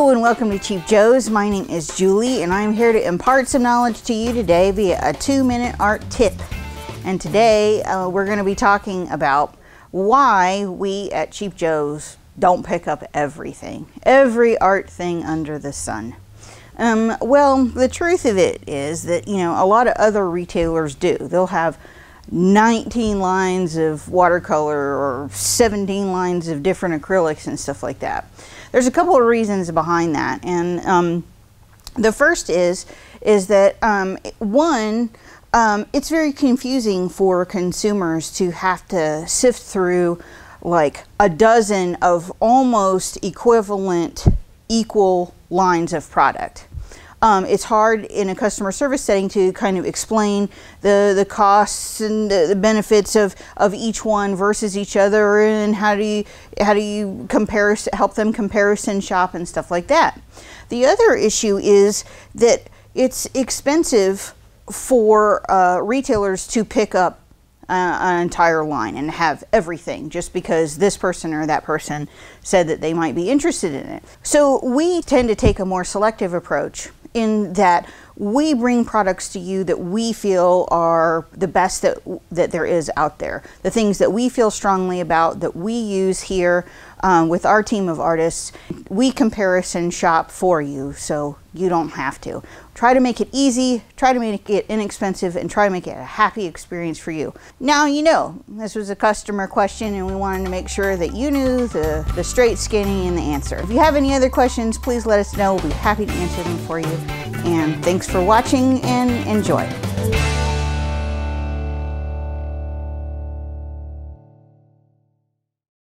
Hello and welcome to Cheap Joe's. My name is Julie and I'm here to impart some knowledge to you today via a 2-minute art tip. And today we're going to be talking about why we at Cheap Joe's don't pick up every art thing under the sun. Well, the truth of it is that, a lot of other retailers do. They'll have 19 lines of watercolor or 17 lines of different acrylics and stuff like that. There's a couple of reasons behind that, and the first is that one, it's very confusing for consumers to have to sift through like a dozen of almost equal lines of product. It's hard in a customer service setting to kind of explain the costs and the benefits of each one versus each other, and how do you help them comparison shop and stuff like that. The other issue is that it's expensive for retailers to pick up an entire line and have everything just because this person or that person said that they might be interested in it. So we tend to take a more selective approach in that we bring products to you that we feel are the best that there is out there. The things that we feel strongly about, that we use here with our team of artists. We comparison shop for you so you don't have to. Try to make it easy, try to make it inexpensive, and try to make it a happy experience for you. Now, this was a customer question and we wanted to make sure that you knew the straight, skinny, and the answer. If you have any other questions, please let us know. We'll be happy to answer them for you. And thanks for watching and enjoy.